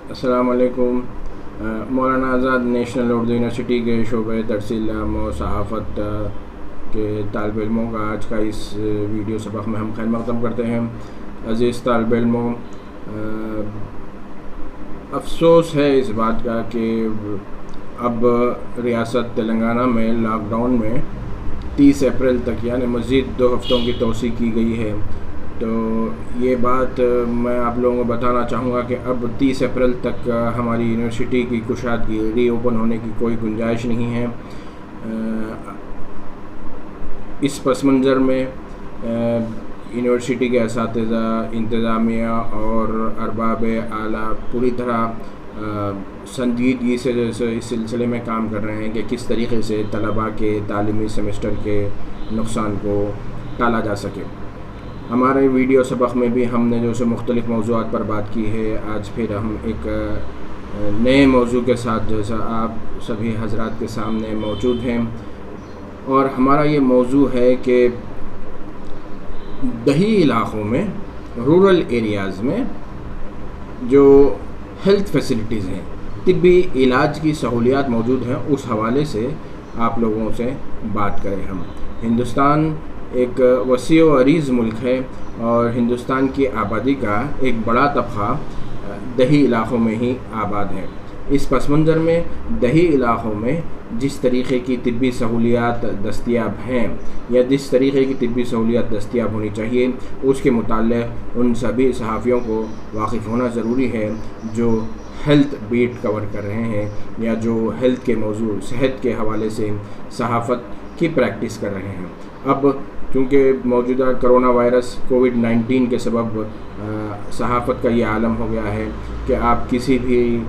السلام علیکم۔ Maulana Azad national Urdu university کے شعبۂ ترسیل عام و صحافت کے طالب علموں کا آج کا اس ویڈیو سبق میں ہم خیر مقدم کرتے ہیں۔ عزیز طالب علموں، افسوس ہے اس بات کا کہ اب ریاست تلنگانہ میں لاک ڈاؤن میں 30 اپریل تک یعنی مزید 2 ہفتوں کی توسیع کی گئی ہے۔ تو یہ بات میں آپ لوگوں کو بتانا چاہوں گا کہ اب 30 اپریل تک ہماری یونیورسٹی کی کشادگی ری اوپن ہونے کی کوئی گنجائش نہیں ہے۔ اس پس منظر میں یونیورسٹی کے اساتذہ، انتظامیہ اور ارباب اعلیٰ پوری طرح سنجیدگی سے اس سلسلے میں کام کر رہے ہیں کہ کس طریقے سے طلباء کے تعلیمی سیمسٹر کے نقصان کو ٹالا جا سکے۔ ہمارے ویڈیو سبق میں بھی ہم نے جو مختلف موضوعات پر بات کی ہے، آج پھر ہم ایک نئے موضوع کے ساتھ جیسا آپ سبھی حضرات کے سامنے موجود ہیں، اور ہمارا یہ موضوع ہے کہ دیہی علاقوں میں، رورل ایریاز میں جو ہیلتھ فیسلٹیز ہیں، طبی علاج کی سہولیات موجود ہیں، اس حوالے سے آپ لوگوں سے بات کریں۔ ہم ہندوستان ایک وسیع و عریض ملک ہے، اور ہندوستان کی آبادی کا ایک بڑا طبقہ دیہی علاقوں میں ہی آباد ہے۔ اس پس منظر میں دیہی علاقوں میں جس طریقے کی طبی سہولیات دستیاب ہیں یا جس طریقے کی طبی سہولیات دستیاب ہونی چاہیے، اس کے متعلق ان سبھی صحافیوں کو واقف ہونا ضروری ہے جو ہیلتھ بیٹ کور کر رہے ہیں یا جو ہیلتھ کے موضوع، صحت کے حوالے سے صحافت کی پریکٹس کر رہے ہیں۔ اب چونکہ موجودہ کرونا وائرس کووڈ-19 کے سبب صحافت کا یہ عالم ہو گیا ہے کہ آپ کسی بھی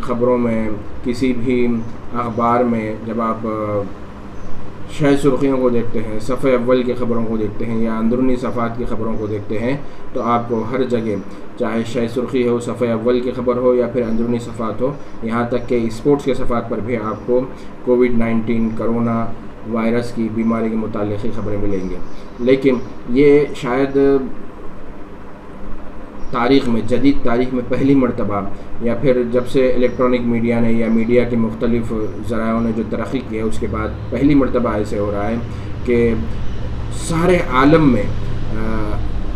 خبروں میں، کسی بھی اخبار میں جب آپ شہ سرخیوں کو دیکھتے ہیں، صفحہ اول کی خبروں کو دیکھتے ہیں یا اندرونی صفحات کی خبروں کو دیکھتے ہیں، تو آپ کو ہر جگہ چاہے شہ سرخی ہو، صفحہ اول کی خبر ہو یا پھر اندرونی صفحات ہو، یہاں تک کہ اسپورٹس کے صفحات پر بھی آپ کو کووڈ-19 کرونا وائرس کی بیماری کے متعلق خبریں ملیں گے۔ لیکن یہ شاید تاریخ میں، جدید تاریخ میں پہلی مرتبہ، یا پھر جب سے الیکٹرانک میڈیا نے یا میڈیا کے مختلف ذرائعوں نے جو ترقی کی ہے اس کے بعد پہلی مرتبہ ایسے ہو رہا ہے کہ سارے عالم میں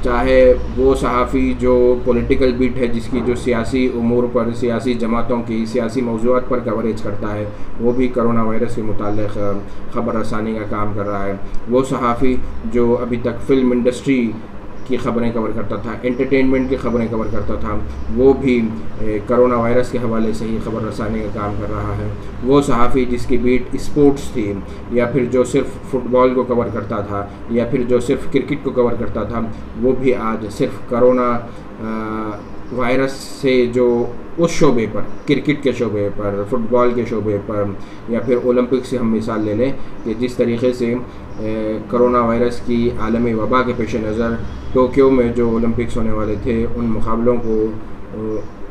چاہے وہ صحافی جو پولیٹیکل بیٹ ہے، جس کی جو سیاسی امور پر، سیاسی جماعتوں کی، سیاسی موضوعات پر کوریج کرتا ہے، وہ بھی کرونا وائرس کے متعلق خبر رسانی کا کام کر رہا ہے۔ وہ صحافی جو ابھی تک فلم انڈسٹری کی خبریں کور کرتا تھا، انٹرٹینمنٹ کی خبریں کور کرتا تھا، وہ بھی کرونا وائرس کے حوالے سے ہی خبر رسانی کا کام کر رہا ہے۔ وہ صحافی جس کی بیٹ اسپورٹس تھی، یا پھر جو صرف فٹ بال کو کور کرتا تھا، یا پھر جو صرف کرکٹ کو کور کرتا تھا، وہ بھی آج صرف کرونا وائرس سے جو اس شعبے پر، کرکٹ کے شعبے پر، فٹ بال کے شعبے پر، یا پھر اولمپک سے ہم مثال لے لیں کہ جس طریقے سے کرونا وائرس کی عالمی وبا کے پیش نظر ٹوکیو میں جو اولمپکس ہونے والے تھے، ان مقابلوں کو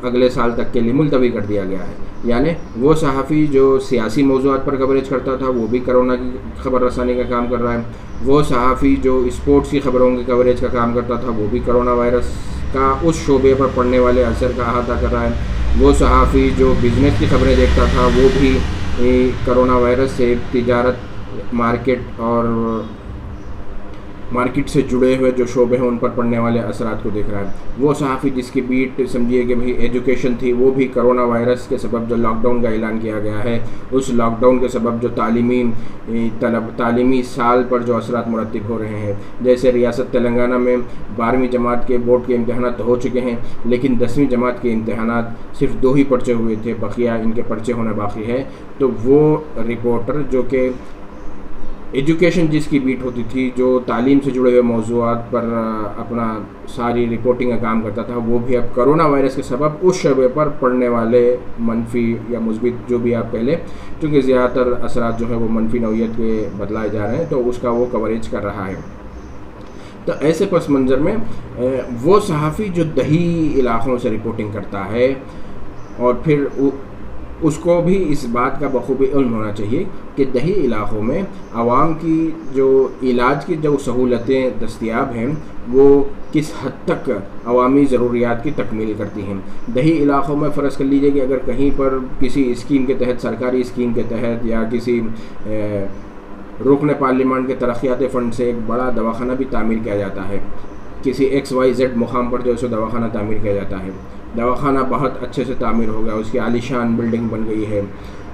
اگلے سال تک کے لیے ملتوی کر دیا گیا ہے۔ یعنی وہ صحافی جو سیاسی موضوعات پر کوریج کرتا تھا، وہ بھی کرونا کی خبر رسانی کا کام کر رہا ہے۔ وہ صحافی جو اسپورٹس کی خبروں کی کوریج کا کام کرتا تھا، وہ بھی کرونا وائرس کا اس شعبے پر پڑنے والے اثر کا احاطہ کر رہا ہے۔ وہ صحافی جو بزنس کی خبریں دیکھتا تھا، وہ بھی کرونا وائرس سے تجارت، مارکیٹ سے جڑے ہوئے جو شعبے ہیں ان پر پڑنے والے اثرات کو دیکھ رہا ہے۔ وہ صحافی جس کی بیٹ سمجھیے کہ بھئی ایجوکیشن تھی، وہ بھی کرونا وائرس کے سبب جو لاک ڈاؤن کا اعلان کیا گیا ہے، اس لاک ڈاؤن کے سبب جو تعلیمی سال پر جو اثرات مرتب ہو رہے ہیں، جیسے ریاست تلنگانہ میں 12ویں جماعت کے بورڈ کے امتحانات ہو چکے ہیں، لیکن 10ویں جماعت کے امتحانات صرف 2 ہی پرچے ہوئے تھے، بقیہ ان کے پرچے ہونا باقی ہے۔ تو وہ رپورٹر جو کہ ایجوکیشن جس کی بیٹ ہوتی تھی، جو تعلیم سے جڑے ہوئے موضوعات پر اپنا ساری رپورٹنگ کا کام کرتا تھا، وہ بھی اب کرونا وائرس کے سبب اس شعبے پر پڑنے والے منفی یا مثبت جو بھی آپ پہلے، چونکہ زیادہ تر اثرات جو ہیں وہ منفی نوعیت کے بتلائے جا رہے ہیں، تو اس کا وہ کوریج کر رہا ہے۔ تو ایسے پس منظر میں وہ صحافی جو دیہی علاقوں سے رپورٹنگ کرتا ہے اور پھر اس کو بھی اس بات کا بخوبی علم ہونا چاہیے کہ دیہی علاقوں میں عوام کی جو علاج کی جو سہولتیں دستیاب ہیں وہ کس حد تک عوامی ضروریات کی تکمیل کرتی ہیں. دیہی علاقوں میں فرض کر لیجئے کہ اگر کہیں پر کسی اسکیم کے تحت، سرکاری اسکیم کے تحت یا کسی رکن پارلیمان کے ترقیاتی فنڈ سے ایک بڑا دواخانہ بھی تعمیر کیا جاتا ہے، کسی XYZ مقام پر جو ہے سو دواخانہ تعمیر کیا جاتا ہے، دواخانہ بہت اچھے سے تعمیر ہو گیا، اس کی عالیشان بلڈنگ بن گئی ہے،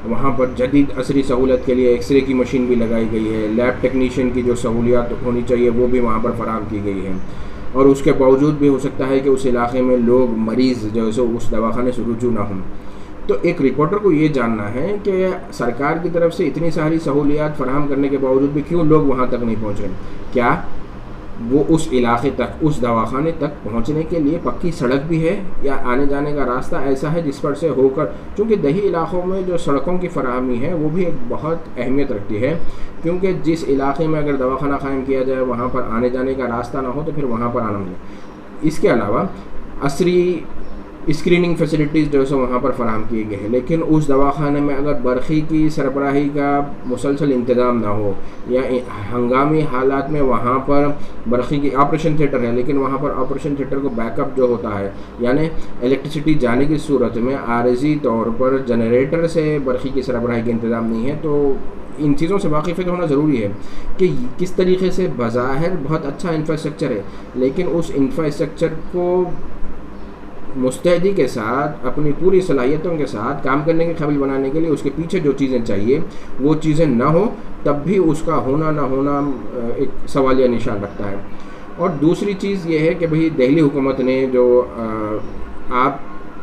وہاں پر جدید عصری سہولت کے لیے ایکس رے کی مشین بھی لگائی گئی ہے، لیب ٹیکنیشین کی جو سہولیات ہونی چاہیے وہ بھی وہاں پر فراہم کی گئی ہے، اور اس کے باوجود بھی ہو سکتا ہے کہ اس علاقے میں لوگ مریض جو ہے سو اس دواخانے سے رجوع نہ ہوں. تو ایک رپورٹر کو یہ جاننا ہے کہ سرکار کی طرف سے اتنی ساری سہولیات فراہم کرنے کے باوجود بھی کیوں لوگ وہاں تک نہیں پہنچ رہے. کیا وہ اس علاقے تک، اس دواخانے تک پہنچنے کے لیے پکی سڑک بھی ہے، یا آنے جانے کا راستہ ایسا ہے جس پر سے ہو کر، چونکہ دیہی علاقوں میں جو سڑکوں کی فراہمی ہے وہ بھی ایک بہت اہمیت رکھتی ہے، کیونکہ جس علاقے میں اگر دواخانہ قائم کیا جائے وہاں پر آنے جانے کا راستہ نہ ہو تو پھر وہاں پر آنا ملے. اس کے علاوہ عصری اسکریننگ فیسلٹیز جو ہے وہاں پر فراہم کیے گئے ہیں، لیکن اس دواخانے میں اگر برقی کی سربراہی کا مسلسل انتظام نہ ہو، یا ہنگامی حالات میں وہاں پر برقی کی آپریشن تھیٹر ہے لیکن وہاں پر آپریشن تھیٹر کو بیک اپ جو ہوتا ہے، یعنی الیکٹریسٹی جانے کی صورت میں عارضی طور پر جنریٹر سے برقی کی سربراہی کا انتظام نہیں ہے، تو ان چیزوں سے واقفیت ہونا ضروری ہے کہ کس طریقے سے بظاہر بہت اچھا انفراسٹرکچر ہے، لیکن اس انفراسٹرکچر کو مستعدی کے ساتھ اپنی پوری صلاحیتوں کے ساتھ کام کرنے کے قابل بنانے کے لیے اس کے پیچھے جو چیزیں چاہیے وہ چیزیں نہ ہو، تب بھی اس کا ہونا نہ ہونا ایک سوالیہ نشان رکھتا ہے. اور دوسری چیز یہ ہے کہ بھئی دہلی حکومت نے جو آپ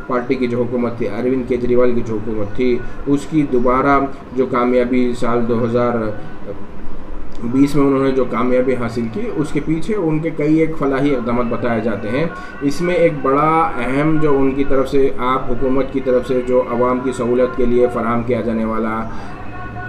پارٹی کی جو حکومت تھی، اروند کیجریوال کی جو حکومت تھی، اس کی دوبارہ جو کامیابی سال 2020 میں انہوں نے جو کامیابی حاصل کی، اس کے پیچھے ان کے کئی ایک فلاحی اقدامات بتائے جاتے ہیں. اس میں ایک بڑا اہم جو ان کی طرف سے، آپ حکومت کی طرف سے جو عوام کی سہولت کے لیے فراہم کیا جانے والا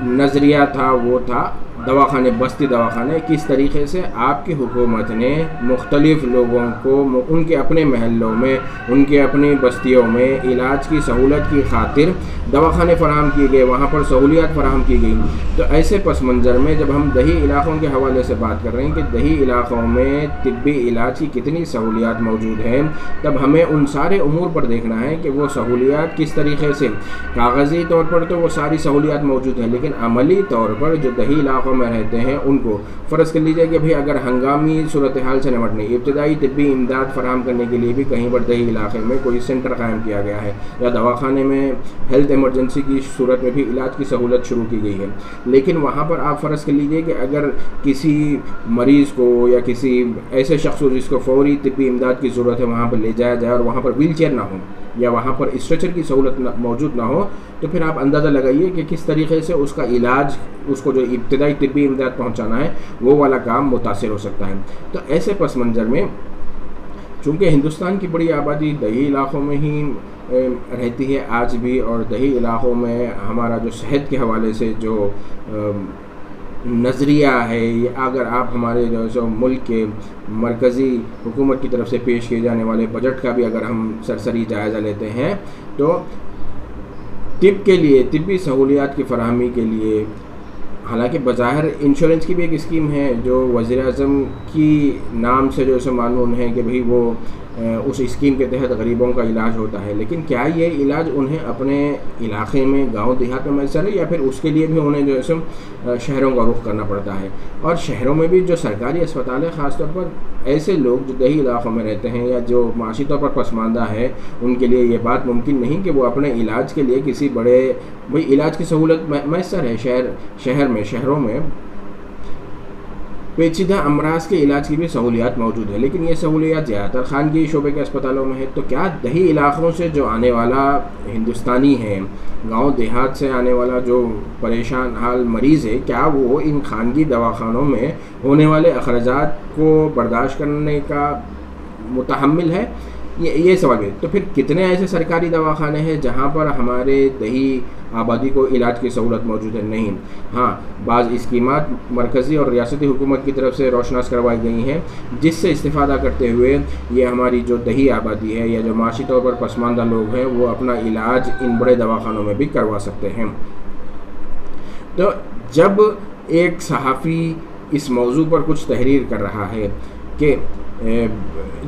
نظریہ تھا وہ تھا دواخانے، بستی دواخانے. کس طریقے سے آپ کی حکومت نے مختلف لوگوں کو ان کے اپنے محلوں میں، ان کے اپنی بستیوں میں علاج کی سہولت کی خاطر دواخانے فراہم کیے گئے، وہاں پر سہولیات فراہم کی گئی. تو ایسے پس منظر میں جب ہم دیہی علاقوں کے حوالے سے بات کر رہے ہیں کہ دیہی علاقوں میں طبی علاج کی کتنی سہولیات موجود ہیں، تب ہمیں ان سارے امور پر دیکھنا ہے کہ وہ سہولیات کس طریقے سے، کاغذی طور پر تو وہ ساری سہولیات موجود ہیں، لیکن عملی طور پر جو دیہی علاقوں میں رہتے ہیں ان کو فرض کر لیجئے کہ بھئی اگر ہنگامی صورتحال سے نمٹنے، ابتدائی طبی امداد فراہم کرنے کے لیے بھی کہیں پر دیہی علاقے میں کوئی سینٹر قائم کیا گیا ہے، یا دواخانے میں ہیلتھ ایمرجنسی کی صورت میں بھی علاج کی سہولت شروع کی گئی ہے، لیکن وہاں پر آپ فرض کر لیجئے کہ اگر کسی مریض کو یا کسی ایسے شخص کو جس کو فوری طبی امداد کی ضرورت ہے وہاں پر لے جایا جائے اور وہاں پر ویل چیئر نہ ہو یا وہاں پر اسٹریچر کی سہولت موجود نہ ہو، تو پھر آپ اندازہ لگائیے کہ کس طریقے سے اس کا علاج، اس کو جو ابتدائی طبی امداد پہنچانا ہے وہ والا کام متاثر ہو سکتا ہے. تو ایسے پس منظر میں چونکہ ہندوستان کی بڑی آبادی دیہی علاقوں میں ہی رہتی ہے آج بھی، اور دیہی علاقوں میں ہمارا جو صحت کے حوالے سے جو نظریہ ہے، اگر آپ ہمارے جو ملک کے مرکزی حکومت کی طرف سے پیش کیے جانے والے بجٹ کا بھی اگر ہم سرسری جائزہ لیتے ہیں تو طب کے لیے، طبی سہولیات کی فراہمی کے لیے، حالانکہ بظاہر انشورنس کی بھی ایک اسکیم ہے جو وزیر اعظم کی نام سے جو اسے معلوم ہے کہ بھئی وہ اس اسکیم کے تحت غریبوں کا علاج ہوتا ہے، لیکن کیا یہ علاج انہیں اپنے علاقے میں، گاؤں دیہات میں میسر ہے، یا پھر اس کے لیے بھی انہیں جو ہے شہروں کا رخ کرنا پڑتا ہے؟ اور شہروں میں بھی جو سرکاری اسپتال ہے، خاص طور پر ایسے لوگ جو دیہی علاقوں میں رہتے ہیں یا جو معاشی طور پر پسماندہ ہے، ان کے لیے یہ بات ممکن نہیں کہ وہ اپنے علاج کے لیے کسی بڑے علاج کی سہولت میسر ہے. شہروں میں پیچیدہ امراض کے علاج کی بھی سہولیات موجود ہے، لیکن یہ سہولیات زیادہ تر خانگی شعبے کے اسپتالوں میں ہے. تو کیا دیہی علاقوں سے جو آنے والا ہندوستانی ہے، گاؤں دیہات سے آنے والا جو پریشان حال مریض ہے، کیا وہ ان خانگی دواخانوں میں ہونے والے اخراجات کو برداشت کرنے کا متحمل ہے؟ یہ سوال ہے. تو پھر کتنے ایسے سرکاری دواخانے ہیں جہاں پر ہمارے دیہی آبادی کو علاج کی سہولت موجود ہے؟ نہیں. ہاں، بعض اسکیمات مرکزی اور ریاستی حکومت کی طرف سے روشناس کروائی گئی ہیں جس سے استفادہ کرتے ہوئے یہ ہماری جو دیہی آبادی ہے یا جو معاشی طور پر پسماندہ لوگ ہیں وہ اپنا علاج ان بڑے دواخانوں میں بھی کروا سکتے ہیں. تو جب ایک صحافی اس موضوع پر کچھ تحریر کر رہا ہے کہ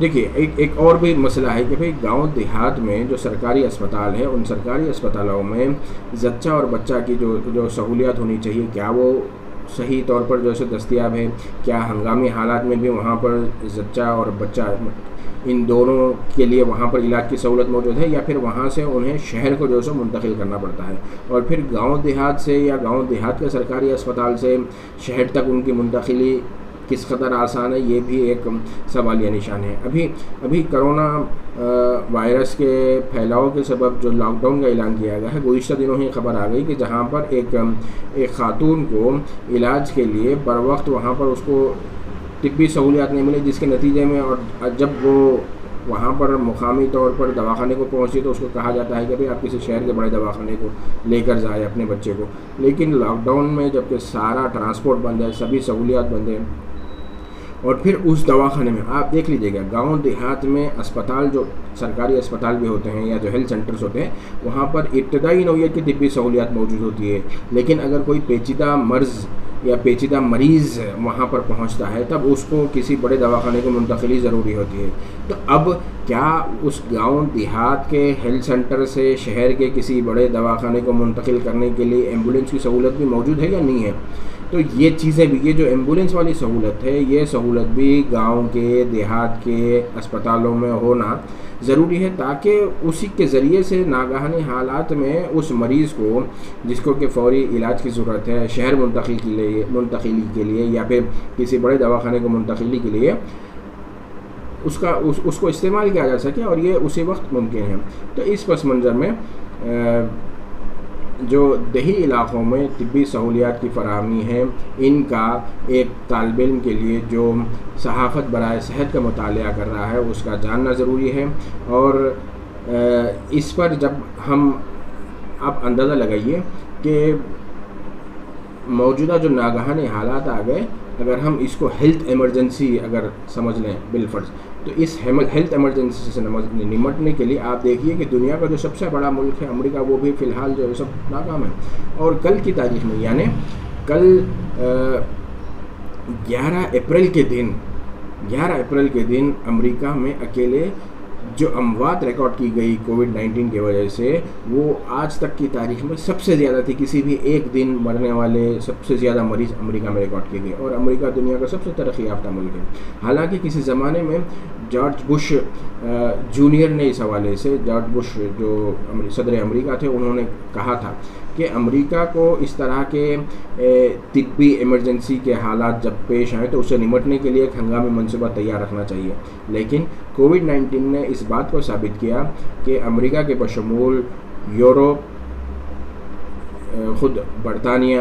دیکھیے ایک اور بھی مسئلہ ہے کہ بھئی گاؤں دیہات میں جو سرکاری اسپتال ہے ان سرکاری اسپتالوں میں زچہ اور بچہ کی جو سہولیات ہونی چاہیے کیا وہ صحیح طور پر جو ہے دستیاب ہے؟ کیا ہنگامی حالات میں بھی وہاں پر زچہ اور بچہ ان دونوں کے لیے وہاں پر علاج کی سہولت موجود ہے، یا پھر وہاں سے انہیں شہر کو جو ہے منتقل کرنا پڑتا ہے؟ اور پھر گاؤں دیہات سے یا گاؤں دیہات کے سرکاری اسپتال سے شہر تک ان کی منتقلی کس قدر آسان ہے؟ یہ بھی ایک سوالیہ نشان ہے. ابھی کرونا وائرس کے پھیلاؤ کے سبب جو لاک ڈاؤن کا اعلان کیا گیا ہے، گزشتہ دنوں ہی خبر آ گئی کہ جہاں پر ایک خاتون کو علاج کے لیے بر وقت وہاں پر اس کو طبی سہولیات نہیں ملی، جس کے نتیجے میں اور جب وہ وہاں پر مقامی طور پر دواخانے کو پہنچی تو اس کو کہا جاتا ہے کہ بھئی آپ کسی شہر کے بڑے دواخانے کو لے کر جائیں اپنے بچے کو. لیکن لاک ڈاؤن میں جب کہ سارا ٹرانسپورٹ بند ہے، سبھی سہولیات بند ہیں، اور پھر اس دواخانے میں آپ دیکھ لیجیے گا گاؤں دیہات میں اسپتال جو سرکاری اسپتال بھی ہوتے ہیں یا جو ہیلتھ سینٹرز ہوتے ہیں وہاں پر ابتدائی نوعیت کی طبی سہولیات موجود ہوتی ہے، لیکن اگر کوئی پیچیدہ مرض یا پیچیدہ مریض وہاں پر پہنچتا ہے تب اس کو کسی بڑے دواخانے کو منتقلی ضروری ہوتی ہے. تو اب کیا اس گاؤں دیہات کے ہیلتھ سینٹر سے شہر کے کسی بڑے دواخانے کو منتقل کرنے کے لیے ایمبولینس کی سہولت بھی موجود ہے یا نہیں ہے؟ تو یہ چیزیں بھی، یہ جو ایمبولینس والی سہولت ہے یہ سہولت بھی گاؤں کے دیہات کے اسپتالوں میں ہونا ضروری ہے تاکہ اسی کے ذریعے سے ناگہانی حالات میں اس مریض کو جس کو کہ فوری علاج کی ضرورت ہے شہر منتقلی کے لیے یا پھر کسی بڑے دواخانے کو منتقلی کے لیے اس کو استعمال کیا جا سکے اور یہ اسی وقت ممکن ہے. تو اس پس منظر میں جو دیہی علاقوں میں طبی سہولیات کی فراہمی ہے ان کا ایک طالب علم کے لیے جو صحافت برائے صحت کا مطالعہ کر رہا ہے اس کا جاننا ضروری ہے. اور اس پر جب ہم آپ اندازہ لگائیے کہ موجودہ جو ناگہانی حالات آ گئے اگر ہم اس کو ہیلتھ ایمرجنسی اگر سمجھ لیں بالفرض تو اس ہیلتھ ایمرجنسی سے نمٹنے کے لیے آپ دیکھیے کہ دنیا کا جو سب سے بڑا ملک ہے امریکہ وہ بھی فی الحال جو ہے سب ناکام ہے. اور کل کی تاریخ میں یعنی کل 11 اپریل کے دن امریکہ میں اکیلے جو اموات ریکارڈ کی گئی کووڈ-19 کی وجہ سے وہ آج تک کی تاریخ میں سب سے زیادہ تھی. کسی بھی ایک دن مرنے والے سب سے زیادہ مریض امریکہ میں ریکارڈ کیے گئے اور امریکہ دنیا کا سب سے ترقی یافتہ ملک ہے. حالانکہ کسی زمانے میں جارج بش جونیئر نے اس حوالے سے، جارج بش جو صدر امریکہ تھے، انہوں نے کہا تھا کہ امریکہ کو اس طرح کے طبی ایمرجنسی کے حالات جب پیش آئیں تو اسے نمٹنے کے لیے ایک ہنگامی منصوبہ تیار رکھنا چاہیے. لیکن کووڈ-19 نے اس بات کو ثابت کیا کہ امریکہ کے بشمول یورپ، خود برطانیہ،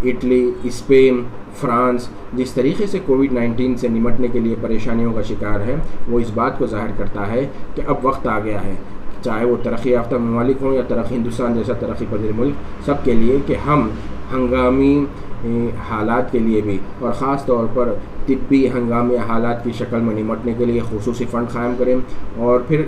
اٹلی، اسپین، فرانس جس طریقے سے کووڈ-19 سے نمٹنے کے لیے پریشانیوں کا شکار ہے وہ اس بات کو ظاہر کرتا ہے کہ اب وقت آ گیا ہے، چاہے وہ ترقی یافتہ ممالک ہوں یا ہندوستان جیسا ترقی پذیر ملک، سب کے لیے کہ ہم ہنگامی حالات کے لیے بھی اور خاص طور پر طبی ہنگامی حالات کی شکل میں نمٹنے کے لیے خصوصی فنڈ قائم کریں. اور پھر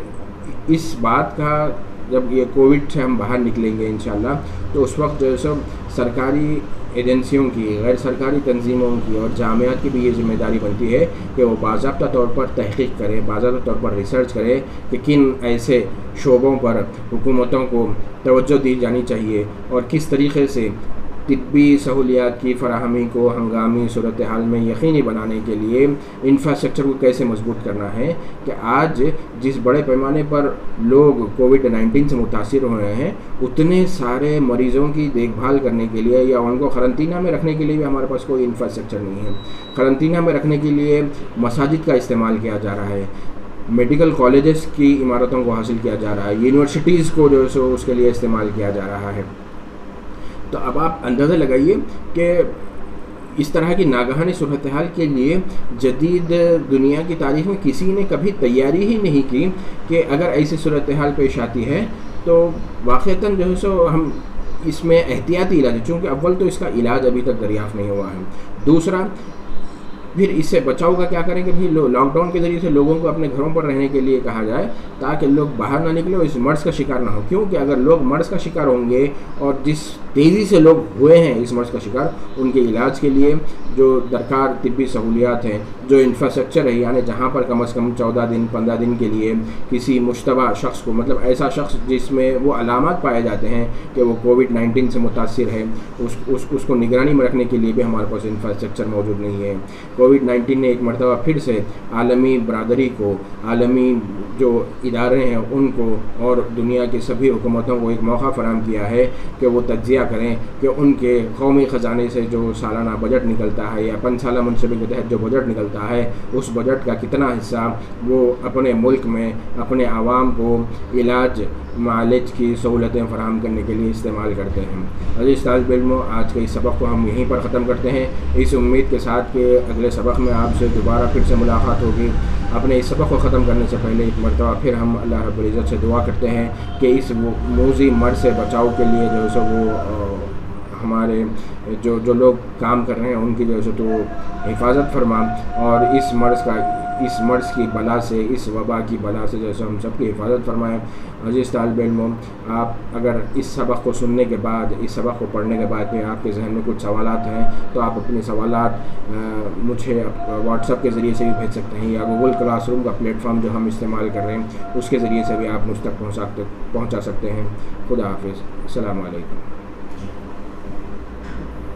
اس بات کا جب یہ کووڈ سے ہم باہر نکلیں گے انشاءاللہ تو اس وقت جو ہے سب سرکاری ایجنسیوں کی، غیر سرکاری تنظیموں کی اور جامعات کی بھی یہ ذمہ داری بنتی ہے کہ وہ باضابطہ طور پر تحقیق کرے، باضابطہ طور پر ریسرچ کرے کہ کن ایسے شعبوں پر حکومتوں کو توجہ دی جانی چاہیے اور کس طریقے سے طبی سہولیات کی فراہمی کو ہنگامی صورتحال میں یقینی بنانے کے لیے انفراسٹرکچر کو کیسے مضبوط کرنا ہے کہ آج جس بڑے پیمانے پر لوگ کووڈ-19 سے متاثر ہوئے ہیں اتنے سارے مریضوں کی دیکھ بھال کرنے کے لیے یا ان کو قرنطینہ میں رکھنے کے لیے بھی ہمارے پاس کوئی انفراسٹرکچر نہیں ہے. قرنطینہ میں رکھنے کے لیے مساجد کا استعمال کیا جا رہا ہے، میڈیکل کالجز کی عمارتوں کو حاصل کیا جا رہا ہے، یونیورسٹیز کو جو ہے سو اس کے لیے استعمال کیا جا رہا ہے. تو اب آپ اندازہ لگائیے کہ اس طرح کی ناگہانی صورتحال کے لیے جدید دنیا کی تاریخ میں کسی نے کبھی تیاری ہی نہیں کی کہ اگر ایسی صورتحال پیش آتی ہے تو واقعتاً جو ہے سو ہم اس میں احتیاطی علاج، چونکہ اول تو اس کا علاج ابھی تک دریافت نہیں ہوا ہے، دوسرا پھر اس سے بچاؤ کا کیا کریں کہ بھی لاک ڈاؤن کے ذریعے سے لوگوں کو اپنے گھروں پر رہنے کے لیے کہا جائے تاکہ لوگ باہر نہ نکلیں اور اس مرض کا شکار نہ ہو، کیونکہ اگر لوگ مرض کا شکار ہوں گے اور جس تیزی سے لوگ ہوئے ہیں اس مرض کا شکار، ان کے علاج کے لیے جو درکار طبی سہولیات ہیں، جو انفراسٹرکچر ہے، یعنی جہاں پر کم از کم 14 دن 15 دن کے لیے کسی مشتبہ شخص کو، مطلب ایسا شخص جس میں وہ علامات پائے جاتے ہیں کہ وہ کووڈ-19 سے متاثر ہے، اس کو نگرانی میں رکھنے کے لیے بھی ہمارے پاس انفراسٹرکچر موجود نہیں ہے۔ کووڈ-19 نے ایک مرتبہ پھر سے عالمی برادری کو، عالمی جو ادارے ہیں ان کو اور دنیا کی سبھی حکومتوں کو ایک موقع فراہم کیا ہے کہ وہ تجزیہ کریں کہ ان کے قومی خزانے سے جو سالانہ بجٹ نکلتا ہے یا 5 سالہ منصوبے کے تحت جو بجٹ نکلتا ہے، اس بجٹ کا کتنا حصہ وہ اپنے ملک میں اپنے عوام کو علاج معالج کی سہولتیں فراہم کرنے کے لیے استعمال کرتے ہیں۔ عزیز طالب علموں، آج کے اس سبق کو ہم یہیں پر ختم کرتے ہیں، اس امید کے ساتھ کہ اگلے سبق میں آپ سے دوبارہ پھر سے ملاقات ہوگی۔ اپنے اس سبق کو ختم کرنے سے پہلے ایک مرتبہ پھر ہم اللہ رب العزت سے دعا کرتے ہیں کہ اس موذی مرض سے بچاؤ کے لیے جو ہے سو وہ ہمارے جو لوگ کام کر رہے ہیں ان کی جو ہے سو تو حفاظت فرما، اور اس مرض کی بلا سے، اس وبا کی بلا سے جیسے ہم سب کی حفاظت فرمائیں۔ عزیز طالب علموں، آپ اگر اس سبق کو سننے کے بعد، اس سبق کو پڑھنے کے بعد میں آپ کے ذہن میں کچھ سوالات ہیں تو آپ اپنے سوالات مجھے واٹس ایپ کے ذریعے سے بھی بھیج سکتے ہیں، یا گوگل کلاس روم کا پلیٹ فارم جو ہم استعمال کر رہے ہیں اس کے ذریعے سے بھی آپ مجھ تک پہنچا سکتے ہیں۔ خدا حافظ، السلام علیکم۔